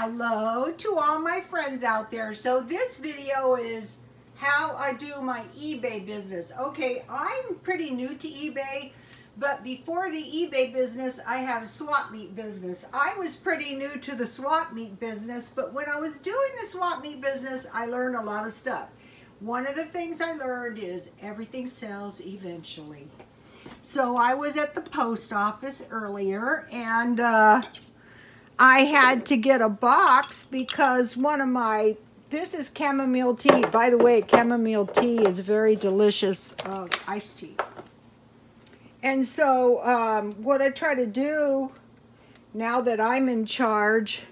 Hello to all my friends out there. So this video is how I do my eBay business. Okay, I'm pretty new to eBay, but before the eBay business, I had a swap meet business. I was pretty new to the swap meet business, but when I was doing the swap meet business, I learned a lot of stuff. One of the things I learned is everything sells eventually. So I was at the post office earlier, and I had to get a box because one of my, this is chamomile tea. By the way, chamomile tea is very delicious iced tea. And so what I try to do now that I'm in charge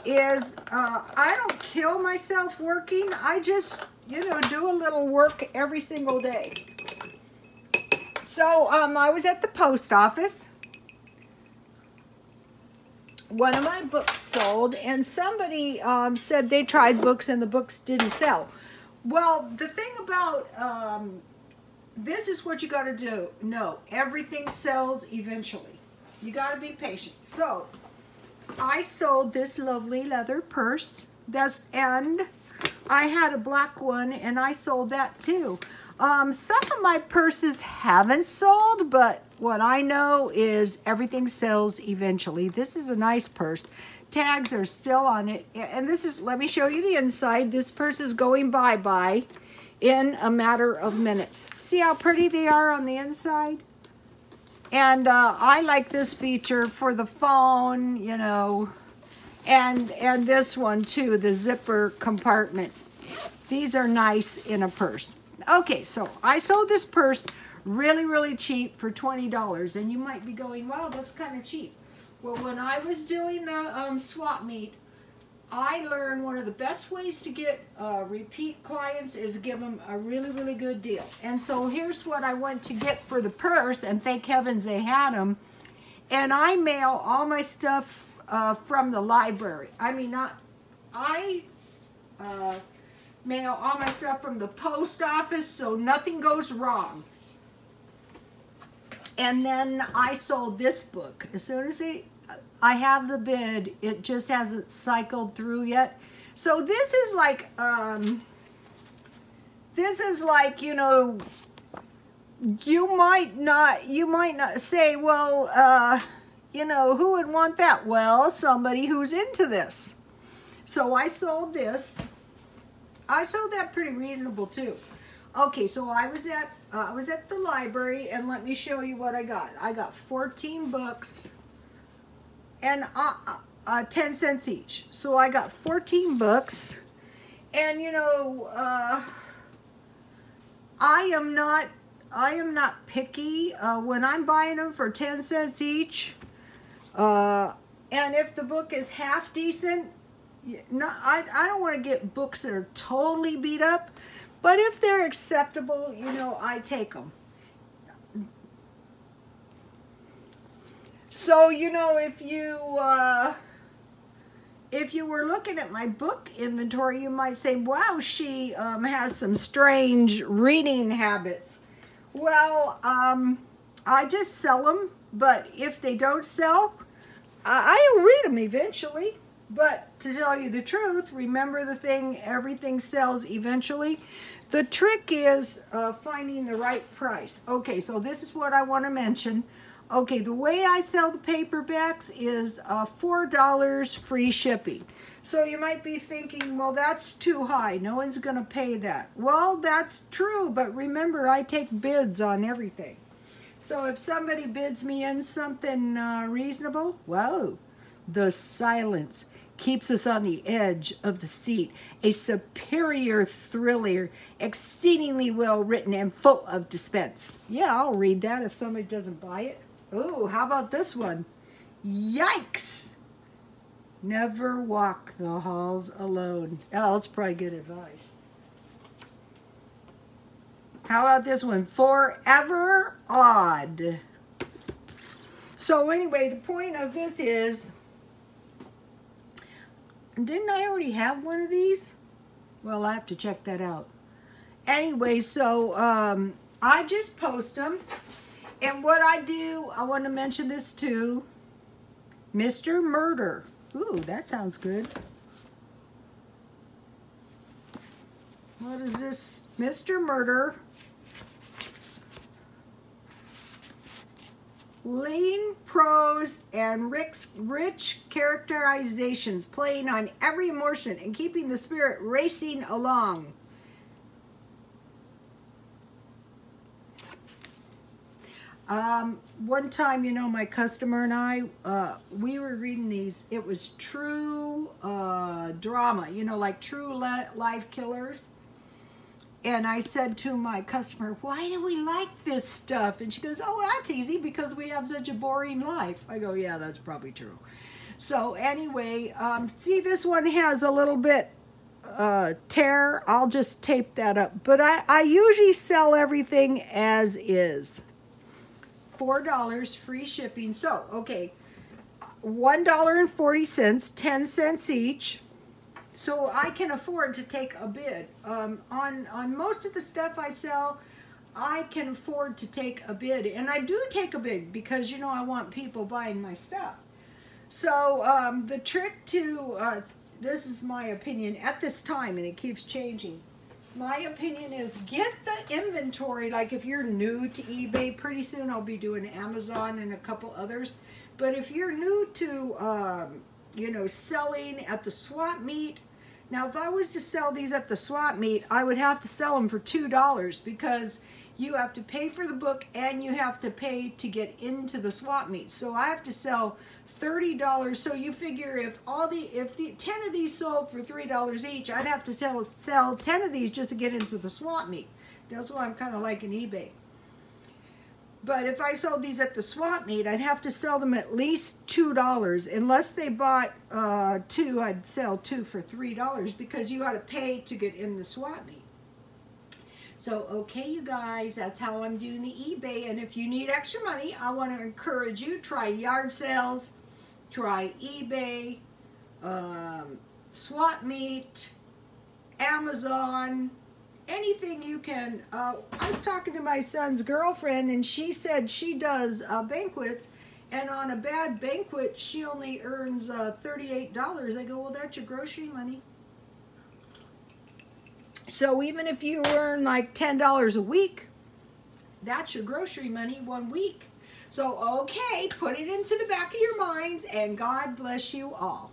is I don't kill myself working. I just, you know, do a little work every single day. So I was at the post office. One of my books sold, and somebody said they tried books and the books didn't sell. Well, the thing about this is what you got to do. No, everything sells eventually. You got to be patient. So I sold this lovely leather purse. And I had a black one, and I sold that too. Some of my purses haven't sold, but what I know is everything sells eventually. This is a nice purse. Tags are still on it. And this is, let me show you the inside. This purse is going bye-bye in a matter of minutes. See how pretty they are on the inside? And I like this feature for the phone, you know, and this one too, the zipper compartment. These are nice in a purse. Okay, so I sold this purse really, really cheap for $20. And you might be going, wow, that's kind of cheap. Well, when I was doing the swap meet, I learned one of the best ways to get repeat clients is give them a really, really good deal. And so here's what I went to get for the purse, and thank heavens they had them. And I mail all my stuff from the library. I mean, I mail all my stuff from the post office, so nothing goes wrong. And then I sold this book. As soon as I have the bid, it just hasn't cycled through yet. So this is like, you know, you might not say, well, you know, who would want that? Well, somebody who's into this. So I sold this. I sold that pretty reasonable too. Okay, so I was at the library, and let me show you what I got. I got 14 books, and 10 cents each. So I got 14 books, and you know, I am not picky when I'm buying them for 10 cents each. And if the book is half decent, I don't want to get books that are totally beat up, but if they're acceptable, you know, I take them. So, you know, if you were looking at my book inventory, you might say, wow, she has some strange reading habits. Well, I just sell them, but if they don't sell, I'll read them eventually. But to tell you the truth, remember the thing, everything sells eventually. The trick is finding the right price. Okay, so this is what I want to mention. Okay, the way I sell the paperbacks is $4 free shipping. So you might be thinking, well, that's too high. No one's going to pay that. Well, that's true, but remember, I take bids on everything. So if somebody bids me in something reasonable, whoa, the silence keeps us on the edge of the seat. A superior thriller, exceedingly well written and full of suspense. Yeah, I'll read that if somebody doesn't buy it. Oh, how about this one? Yikes! Never walk the halls alone. Oh, that's probably good advice. How about this one? Forever Odd. So anyway, the point of this is, didn't I already have one of these? Well, I have to check that out. Anyway, so I just post them. And what I do, I want to mention this too. Mr. Murder. Ooh, that sounds good. What is this? Mr. Murder. Lean prose and rich characterizations, playing on every emotion and keeping the spirit racing along. One time, you know, my customer and I, we were reading these. It was true drama, you know, like true life killers. And I said to my customer, why do we like this stuff? And she goes, oh, that's easy because we have such a boring life. I go, yeah, that's probably true. So anyway, see, this one has a little bit tear. I'll just tape that up. But I usually sell everything as is. $4 free shipping. So, okay, $1.40, 10 cents each. So I can afford to take a bid. On most of the stuff I sell, I can afford to take a bid. And I do take a bid because, you know, I want people buying my stuff. So the trick to, this is my opinion at this time, and it keeps changing. My opinion is get the inventory. Like if you're new to eBay, pretty soon I'll be doing Amazon and a couple others. But if you're new to, you know, selling at the swap meet, now if I was to sell these at the swap meet, I would have to sell them for $2 because you have to pay for the book and you have to pay to get into the swap meet. So I have to sell $30. So you figure if 10 of these sold for $3 each, I'd have to sell 10 of these just to get into the swap meet. That's why I'm kind of like an eBay. But if I sold these at the swap meet, I'd have to sell them at least $2. Unless they bought two, I'd sell two for $3 because you got to pay to get in the swap meet. So, okay, you guys, that's how I'm doing the eBay. And if you need extra money, I want to encourage you, try yard sales, try eBay, swap meet, Amazon, anything you can. I was talking to my son's girlfriend, and she said she does banquets, and on a bad banquet, she only earns $38. I go, well, that's your grocery money. So even if you earn like $10 a week, that's your grocery money 1 week. So, okay, put it into the back of your minds, and God bless you all.